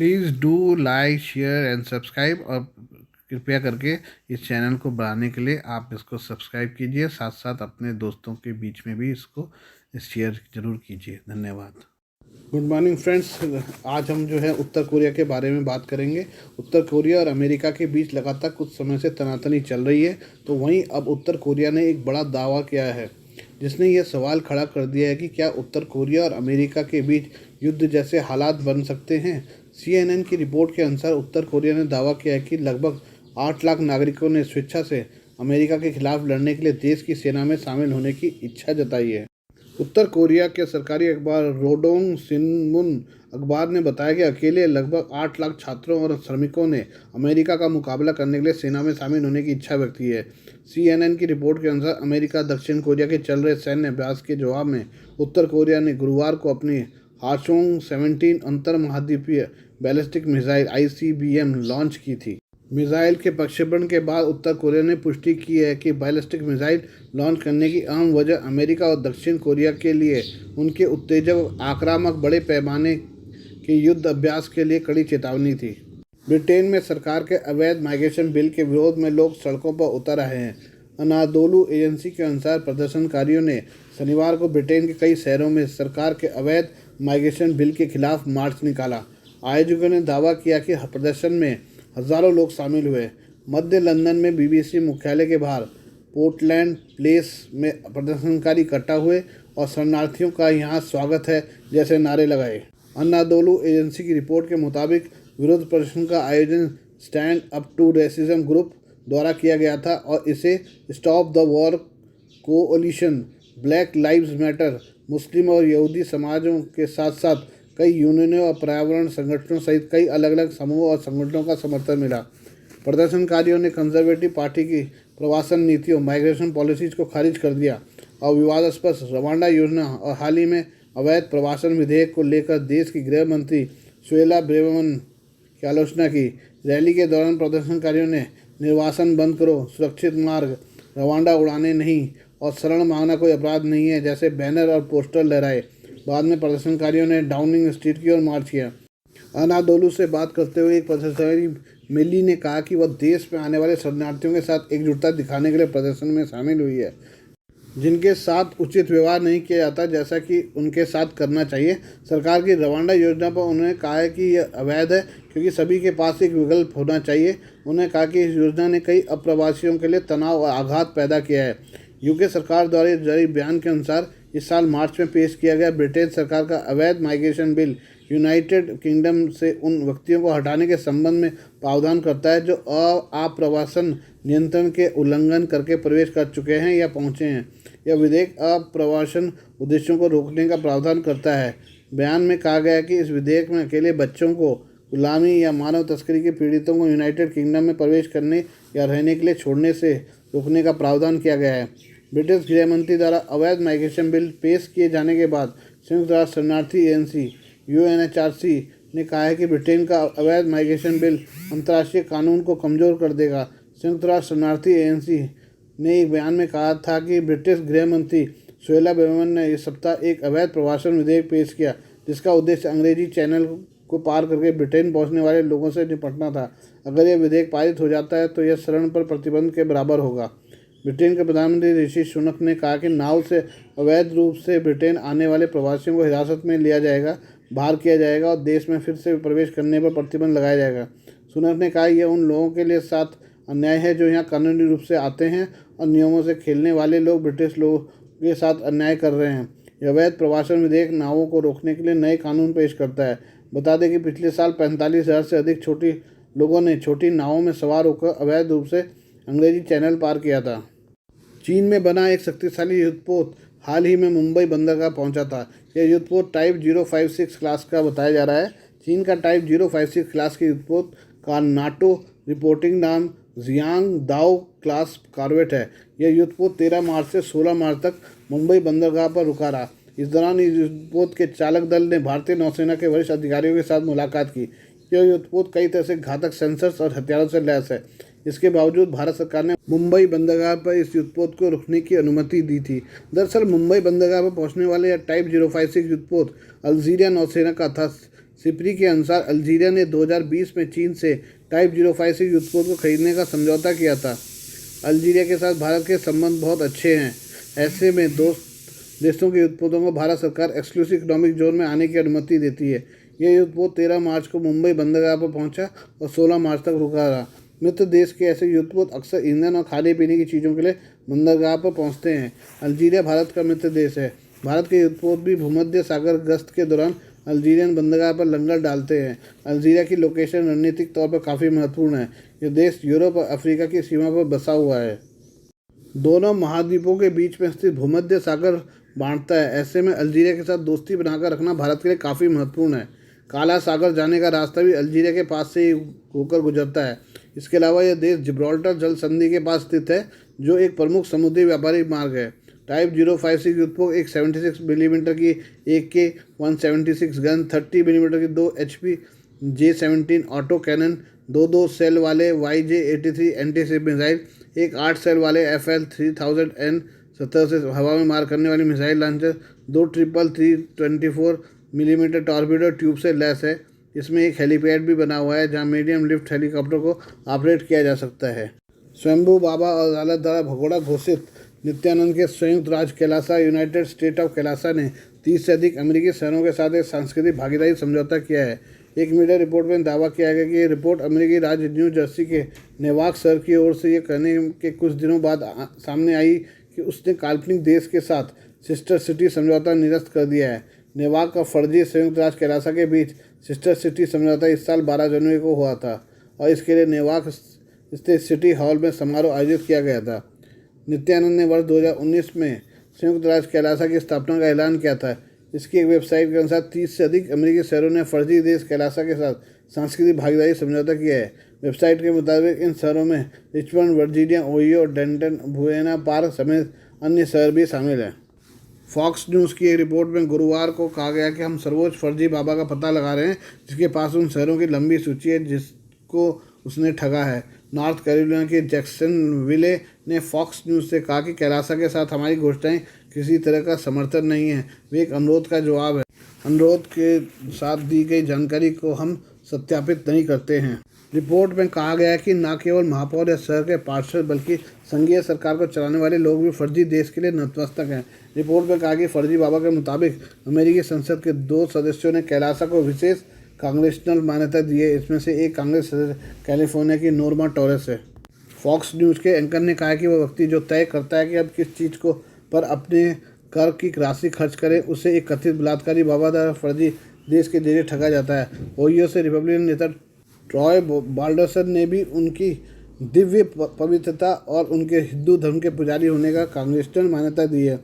Please do like share and subscribe, और कृपया करके इस चैनल को बढ़ाने के लिए आप इसको सब्सक्राइब कीजिए, साथ साथ अपने दोस्तों के बीच में भी इसको शेयर ज़रूर कीजिए। धन्यवाद। गुड मॉर्निंग फ्रेंड्स, आज हम जो है उत्तर कोरिया के बारे में बात करेंगे। उत्तर कोरिया और अमेरिका के बीच लगातार कुछ समय से तनातनी चल रही है, तो वहीं अब उत्तर कोरिया ने एक बड़ा दावा किया है जिसने ये सवाल खड़ा कर दिया है कि क्या उत्तर कोरिया और अमेरिका के बीच युद्ध जैसे हालात बन सकते हैं। CNN की रिपोर्ट के अनुसार उत्तर कोरिया ने दावा किया है कि लगभग 8 लाख नागरिकों ने स्वेच्छा से अमेरिका के खिलाफ लड़ने के लिए देश की सेना में शामिल होने की इच्छा जताई है। उत्तर कोरिया के सरकारी अखबार रोडोंग सिनमुन अखबार ने बताया कि अकेले लगभग 8 लाख छात्रों और श्रमिकों ने अमेरिका का मुकाबला करने के लिए सेना में शामिल होने की इच्छा व्यक्त की है। CNN की रिपोर्ट के अनुसार अमेरिका दक्षिण कोरिया के चल रहे सैन्य अभ्यास के जवाब में उत्तर कोरिया ने गुरुवार को अपनी हाचोंग 17 अंतर महाद्वीपीय बैलिस्टिक मिसाइल ICBM लॉन्च की थी। मिसाइल के प्रक्षेपण के बाद उत्तर कोरिया ने पुष्टि की है कि बैलिस्टिक मिसाइल लॉन्च करने की अहम वजह अमेरिका और दक्षिण कोरिया के लिए उनके उत्तेजक आक्रामक बड़े पैमाने के युद्ध अभ्यास के लिए कड़ी चेतावनी थी। ब्रिटेन में सरकार के अवैध माइग्रेशन बिल के विरोध में लोग सड़कों पर उतर रहे हैं। अनादोलू एजेंसी के अनुसार प्रदर्शनकारियों ने शनिवार को ब्रिटेन के कई शहरों में सरकार के अवैध माइग्रेशन बिल के खिलाफ मार्च निकाला। आयोजकों ने दावा किया कि प्रदर्शन में हजारों लोग शामिल हुए। मध्य लंदन में BBC मुख्यालय के बाहर पोर्टलैंड प्लेस में प्रदर्शनकारी इकट्ठा हुए और शरणार्थियों का यहाँ स्वागत है जैसे नारे लगाए। अनादोलू एजेंसी की रिपोर्ट के मुताबिक विरोध प्रदर्शन का आयोजन stand up to racism group द्वारा किया गया था और इसे stop the war coalition, black lives matter, मुस्लिम और यहूदी समाजों के साथ साथ कई यूनियनों और पर्यावरण संगठनों सहित कई अलग अलग समूह और संगठनों का समर्थन मिला। प्रदर्शनकारियों ने कंजर्वेटिव पार्टी की प्रवासन नीतियों माइग्रेशन पॉलिसीज को खारिज कर दिया और विवादास्पद रवांडा योजना और हाल ही में अवैध प्रवासन विधेयक को लेकर देश की गृह मंत्री सुएला ब्रेवमन की आलोचना की। रैली के दौरान प्रदर्शनकारियों ने निर्वासन बंद करो, सुरक्षित मार्ग, रवांडा उड़ाने नहीं और शरण मांगना कोई अपराध नहीं है जैसे बैनर और पोस्टर लहराए। बाद में प्रदर्शनकारियों ने डाउनिंग स्ट्रीट की ओर मार्च किया। अनादोलू से बात करते हुए एक प्रदर्शनकारी मिली ने कहा कि वह देश में आने वाले शरणार्थियों के साथ एकजुटता दिखाने के लिए प्रदर्शन में शामिल हुई है, जिनके साथ उचित व्यवहार नहीं किया जाता जैसा कि उनके साथ करना चाहिए। सरकार की रवांडा योजना पर उन्होंने कहा है कि यह अवैध है क्योंकि सभी के पास एक विकल्प होना चाहिए। उन्होंने कहा कि इस योजना ने कई अप्रवासियों के लिए तनाव और आघात पैदा किया है। UK सरकार द्वारा जारी बयान के अनुसार इस साल मार्च में पेश किया गया ब्रिटेन सरकार का अवैध माइग्रेशन बिल यूनाइटेड किंगडम से उन व्यक्तियों को हटाने के संबंध में प्रावधान करता है जो अप्रवासन नियंत्रण के उल्लंघन करके प्रवेश कर चुके हैं या पहुंचे हैं। यह विधेयक अप्रवासन उद्देश्यों को रोकने का प्रावधान करता है। बयान में कहा गया है कि इस विधेयक में अकेले बच्चों को गुलामी या मानव तस्करी के पीड़ितों को यूनाइटेड किंगडम में प्रवेश करने या रहने के लिए छोड़ने से रोकने का प्रावधान किया गया है। ब्रिटिश गृह मंत्री द्वारा अवैध माइग्रेशन बिल पेश किए जाने के बाद संयुक्त राष्ट्र शरणार्थी एजेंसी UNHRC ने कहा है कि ब्रिटेन का अवैध माइग्रेशन बिल अंतर्राष्ट्रीय कानून को कमज़ोर कर देगा। संयुक्त राष्ट्र शरणार्थी एजेंसी ने एक बयान में कहा था कि ब्रिटिश गृह मंत्री सुएला ब्रेवमन ने इस सप्ताह एक अवैध प्रवासन विधेयक पेश किया जिसका उद्देश्य अंग्रेजी चैनल को पार करके ब्रिटेन पहुंचने वाले लोगों से निपटना था। अगर यह विधेयक पारित हो जाता है तो यह शरण पर प्रतिबंध के बराबर होगा। ब्रिटेन के प्रधानमंत्री ऋषि सुनक ने कहा कि नाव से अवैध रूप से ब्रिटेन आने वाले प्रवासियों को हिरासत में लिया जाएगा, बाहर किया जाएगा और देश में फिर से प्रवेश करने पर प्रतिबंध लगाया जाएगा। सुनक ने कहा यह उन लोगों के लिए साथ अन्याय है जो यहाँ कानूनी रूप से आते हैं और नियमों से खेलने वाले लोग ब्रिटिश लोगों के साथ अन्याय कर रहे हैं। यह अवैध प्रवासन विधेयक नावों को रोकने के लिए नए कानून पेश करता है। बता दें कि पिछले साल 45,000 से अधिक लोगों ने छोटी नावों में सवार होकर अवैध रूप से अंग्रेजी चैनल पार किया था। चीन में बना एक शक्तिशाली युद्धपोत हाल ही में मुंबई बंदरगाह पहुंचा था। यह युद्धपोत टाइप 056 क्लास का बताया जा रहा है। चीन का टाइप 056 क्लास के युद्धपोत का नाटो रिपोर्टिंग नाम जियांग दाओ क्लास कॉर्वेट है। यह युद्धपोत 13 मार्च से 16 मार्च तक मुंबई बंदरगाह पर रुका रहा। इस दौरान इस युद्धपोत के चालक दल ने भारतीय नौसेना के वरिष्ठ अधिकारियों के साथ मुलाकात की। यह युद्धपोत कई तरह से घातक सेंसर्स और हथियारों से लैस है। इसके बावजूद भारत सरकार ने मुंबई बंदरगाह पर इस युद्धपोत को रुकने की अनुमति दी थी। दरअसल मुंबई बंदरगाह पर पहुंचने वाले यह टाइप 056 युद्धपोत अल्जीरिया नौसेना का था। सिप्री के अनुसार अल्जीरिया ने 2020 में चीन से टाइप 056 युद्धपोत को खरीदने का समझौता किया था। अल्जीरिया के साथ भारत के संबंध बहुत अच्छे हैं। ऐसे में दोस्त देशों के युद्धपोतों को भारत सरकार एक्सक्लूसिव इकोनॉमिक जोन में आने की अनुमति देती है। यह युद्धपोत 13 मार्च को मुंबई बंदरगाह पर पहुंचा और 16 मार्च तक रुका रहा। मित्र देश के ऐसे युद्धपोत अक्सर ईंधन और खाने पीने की चीज़ों के लिए बंदरगाह पर पहुंचते हैं। अल्जीरिया भारत का मित्र देश है। भारत के युद्धपोत भी भूमध्य सागर गश्त के दौरान अल्जीरियन बंदरगाह पर लंगर डालते हैं। अल्जीरिया की लोकेशन रणनीतिक तौर पर काफ़ी महत्वपूर्ण है। यह देश यूरोप और अफ्रीका की सीमा पर बसा हुआ है। दोनों महाद्वीपों के बीच में स्थित भूमध्य सागर बांटता है। ऐसे में अल्जीरिया के साथ दोस्ती बनाकर रखना भारत के लिए काफ़ी महत्वपूर्ण है। काला सागर जाने का रास्ता भी अल्जीरिया के पास से ही होकर गुजरता है। इसके अलावा यह देश जिब्राल्टर जल संधि के पास स्थित है, जो एक प्रमुख समुद्री व्यापारिक मार्ग है। टाइप 056 युद्धपोत एक 76 मिलीमीटर की AK-176 गन, 30 मिलीमीटर की 2 HP J-17 auto cannon, 2 cell वाले YJ-83 एंटीशिप मिसाइल, एक 8 सेल वाले FL-3000N 70 से हवा में मार करने वाली missile launcher, 2 324 millimetre torpedo tube से लैस है। इसमें एक हेलीपैड भी बना हुआ है जहां मीडियम लिफ्ट हेलीकॉप्टर को ऑपरेट किया जा सकता है। स्वयंभू बाबा और अदालत द्वारा भगोड़ा घोषित नित्यानंद के संयुक्त राज्य Kailasa United state of Kailasa ने 30 से अधिक अमेरिकी शहरों के साथ एक सांस्कृतिक भागीदारी समझौता किया है। एक मीडिया रिपोर्ट में दावा किया गया कि ये रिपोर्ट अमेरिकी राज्य न्यू जर्सी के नेवाक शहर की ओर से ये कहने के कुछ दिनों बाद सामने आई कि उसने काल्पनिक देश के साथ सिस्टर सिटी समझौता निरस्त कर दिया है। नेवाक और फर्जी संयुक्त राज्य कैलासा के बीच सिस्टर सिटी समझौता इस साल 12 जनवरी को हुआ था और इसके लिए नेवाक स्थित सिटी हॉल में समारोह आयोजित किया गया था। नित्यानंद ने वर्ष 2019 में संयुक्त राज्य कैलासा की स्थापना का ऐलान किया था। इसकी एक वेबसाइट के अनुसार 30 से अधिक अमेरिकी शहरों ने फर्जी देश कैलासा के साथ सांस्कृतिक भागीदारी समझौता किया है। वेबसाइट के मुताबिक इन शहरों में Richmond, Virginia, Ohio, Denton, Buena Park समेत अन्य शहर भी शामिल हैं। फॉक्स न्यूज़ की एक रिपोर्ट में गुरुवार को कहा गया कि हम सर्वोच्च फर्जी बाबा का पता लगा रहे हैं जिसके पास उन शहरों की लंबी सूची है जिसको उसने ठगा है। नॉर्थ कैरोलिना के जैक्सनविले ने फॉक्स न्यूज़ से कहा कि कैलासा के साथ हमारी घोषणाएं किसी तरह का समर्थन नहीं है, वे एक अनुरोध का जवाब है। अनुरोध के साथ दी गई जानकारी को हम सत्यापित नहीं करते हैं। रिपोर्ट में कहा गया है कि न केवल महापौर या शहर के पार्षद बल्कि संघीय सरकार को चलाने वाले लोग भी फर्जी देश के लिए नतमस्तक हैं। रिपोर्ट में कहा कि फर्जी बाबा के मुताबिक अमेरिकी संसद के 2 सदस्यों ने कैलासा को विशेष कांग्रेशनल मान्यता दी है। इसमें से एक कांग्रेस सदस्य कैलिफोर्निया की नोर्मा टोरेस है। फॉक्स न्यूज़ के एंकर ने कहा कि वह व्यक्ति जो तय करता है कि अब किस चीज़ को पर अपने कर की राशि खर्च करे उसे एक कथित बलात्कारी बाबा द्वारा फर्जी देश के जरिए ठगा जाता है। ओहियो से रिपब्लिकन नेता ट्रॉय बाल्डरसन ने भी उनकी दिव्य पवित्रता और उनके हिंदू धर्म के पुजारी होने का कांग्रेशनल मान्यता दी है।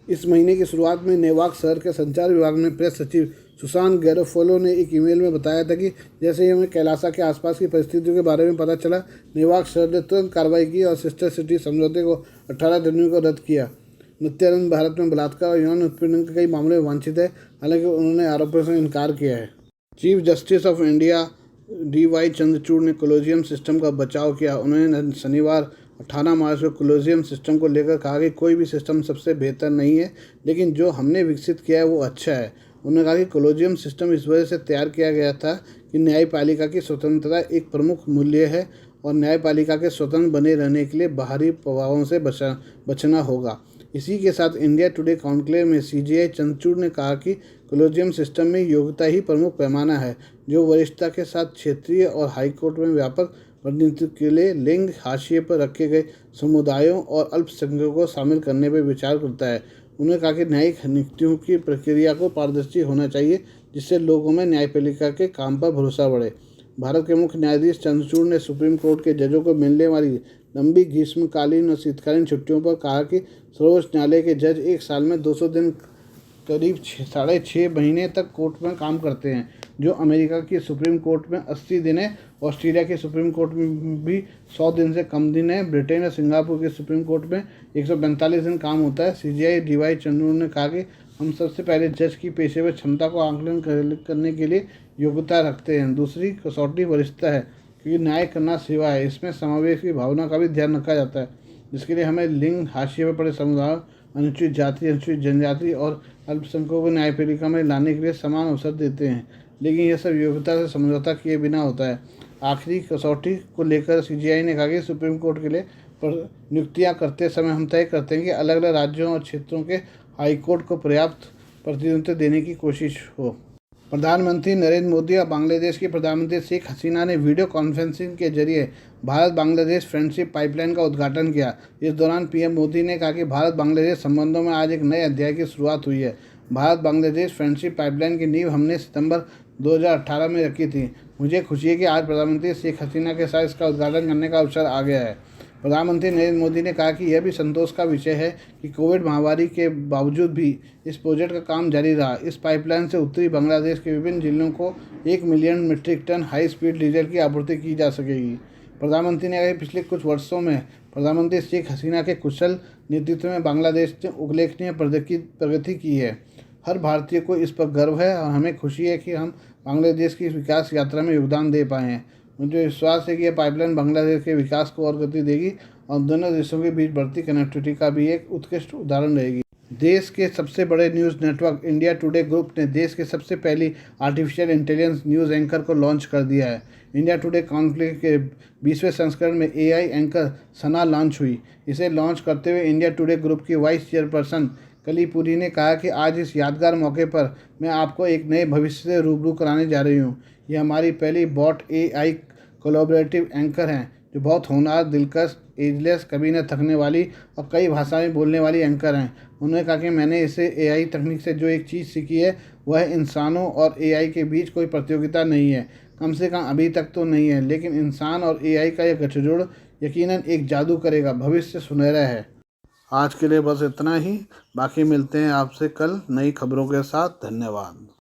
इस महीने की शुरुआत में नेवाक शहर के संचार विभाग में प्रेस सचिव सुसान गैरोफोलो ने एक ईमेल में बताया था कि जैसे ही हमें कैलासा के आसपास की परिस्थितियों के बारे में पता चला, नेवाक शहर ने तुरंत कार्रवाई की और सिस्टर सिटी समझौते को 18 जनवरी को रद्द किया। नित्यानंद भारत में बलात्कार और यौन उत्पीड़न के कई मामले में वांछित है, हालांकि उन्होंने आरोपों से इनकार किया है। Chief justice of India DY Chandrachud ने कोलोजियम सिस्टम का बचाव किया। उन्होंने शनिवार 18 मार्च को कोलोजियम सिस्टम को लेकर कहा कि कोई भी सिस्टम सबसे बेहतर नहीं है, लेकिन जो हमने विकसित किया है वो अच्छा है। उन्होंने कहा कि कोलोजियम सिस्टम इस वजह से तैयार किया गया था कि न्यायपालिका की स्वतंत्रता एक प्रमुख मूल्य है और न्यायपालिका के स्वतंत्र बने रहने के लिए बाहरी प्रभावों से बचना होगा। इसी के साथ इंडिया टुडे कॉन्क्लेव में CJI चंद्रचूड़ ने कहा कि कोलोजियम सिस्टम में योग्यता ही प्रमुख पैमाना है, जो वरिष्ठता के साथ क्षेत्रीय और हाईकोर्ट में व्यापक प्रतिनिधित्व के लिए लिंग हाशिए पर रखे गए समुदायों और अल्पसंख्यकों को शामिल करने पर विचार करता है। उन्होंने कहा कि न्यायिक नियुक्तियों की प्रक्रिया को पारदर्शी होना चाहिए, जिससे लोगों में न्यायपालिका के काम पर भरोसा बढ़े। भारत के मुख्य न्यायाधीश चंद्रचूड़ ने सुप्रीम कोर्ट के जजों को मिलने वाली लंबी ग्रीष्मकालीन और शीतकालीन छुट्टियों पर कहा कि सर्वोच्च न्यायालय के जज एक साल में 200 दिन करीब 6.5 महीने तक कोर्ट में काम करते हैं, जो अमेरिका की सुप्रीम कोर्ट में 80 दिन है। ऑस्ट्रेलिया की सुप्रीम कोर्ट में भी 100 दिन से कम दिन है। ब्रिटेन और सिंगापुर की सुप्रीम कोर्ट में 145 दिन काम होता है। CJI DY चंद्रचूड़ ने कहा कि हम सबसे पहले जज की पेशेवर क्षमता को आकलन करने के लिए योग्यता रखते हैं। दूसरी कसौटी वरिष्ठता है, क्योंकि न्याय करना सेवा है। इसमें समावेश की भावना का भी ध्यान रखा जाता है, जिसके लिए हमें लिंग हाशिए पर पड़े समुदायों, अनुसूचित जाति, अनुसूचित जनजाति और अल्पसंख्यकों को न्यायपालिका में लाने के लिए समान अवसर देते हैं। लेकिन यह सब योग्यता से समझौता किए बिना होता है। आखिरी कसौटी को लेकर सीजीआई ने कहा कि सुप्रीम कोर्ट के लिए नियुक्तियां करते समय हम तय करते हैं कि अलग अलग राज्यों और क्षेत्रों के हाईकोर्ट को पर्याप्त प्रतिनिधित्व देने की कोशिश हो। प्रधानमंत्री नरेंद्र मोदी और बांग्लादेश की प्रधानमंत्री शेख हसीना ने वीडियो कॉन्फ्रेंसिंग के जरिए भारत बांग्लादेश फ्रेंडशिप पाइपलाइन का उद्घाटन किया। इस दौरान पीएम मोदी ने कहा कि भारत बांग्लादेश संबंधों में आज एक नए अध्याय की शुरुआत हुई है। भारत बांग्लादेश फ्रेंडशिप पाइपलाइन की नींव हमने सितंबर 2018 में रखी थी। मुझे खुशी है कि आज प्रधानमंत्री शेख हसीना के साथ इसका उद्घाटन करने का अवसर आ गया है। प्रधानमंत्री नरेंद्र मोदी ने कहा कि यह भी संतोष का विषय है कि कोविड महामारी के बावजूद भी इस प्रोजेक्ट का काम जारी रहा। इस पाइपलाइन से उत्तरी बांग्लादेश के विभिन्न जिलों को 1 million metric ton high speed diesel की आपूर्ति की जा सकेगी। प्रधानमंत्री ने कहा कि पिछले कुछ वर्षों में प्रधानमंत्री शेख हसीना के कुशल नेतृत्व में बांग्लादेश ने उल्लेखनीय प्रगति की है। हर भारतीय को इस पर गर्व है और हमें खुशी है कि हम बांग्लादेश की विकास यात्रा में योगदान दे पाए हैं। मुझे विश्वास है कि यह पाइपलाइन बांग्लादेश के विकास को और गति देगी और दोनों देशों के बीच बढ़ती कनेक्टिविटी का भी एक उत्कृष्ट उदाहरण रहेगी। देश के सबसे बड़े news network India today group ने देश के सबसे पहली आर्टिफिशियल इंटेलिजेंस न्यूज़ एंकर को लॉन्च कर दिया है। इंडिया टुडे कॉन्क्लेव के 20वें संस्करण में एआई एंकर सना लॉन्च हुई। इसे लॉन्च करते हुए इंडिया टुडे ग्रुप की वाइस चेयरपर्सन कलीपुरी ने कहा कि आज इस यादगार मौके पर मैं आपको एक नए भविष्य से रूबरू कराने जा रही हूँ। यह हमारी पहली बॉट एआई कोलैबोरेटिव एंकर हैं जो बहुत होनहार, दिलकश, एजलेस, कभी न थकने वाली और कई भाषाएं बोलने वाली एंकर हैं। उन्होंने कहा कि मैंने इसे एआई तकनीक से जो एक चीज़ सीखी है वह इंसानों और एआई के बीच कोई प्रतियोगिता नहीं है, कम से कम अभी तक तो नहीं है, लेकिन इंसान और एआई का यह गठजोड़ यकीनन एक जादू करेगा। भविष्य सुनहरा है। आज के लिए बस इतना ही, बाकी मिलते हैं आपसे कल नई खबरों के साथ। धन्यवाद।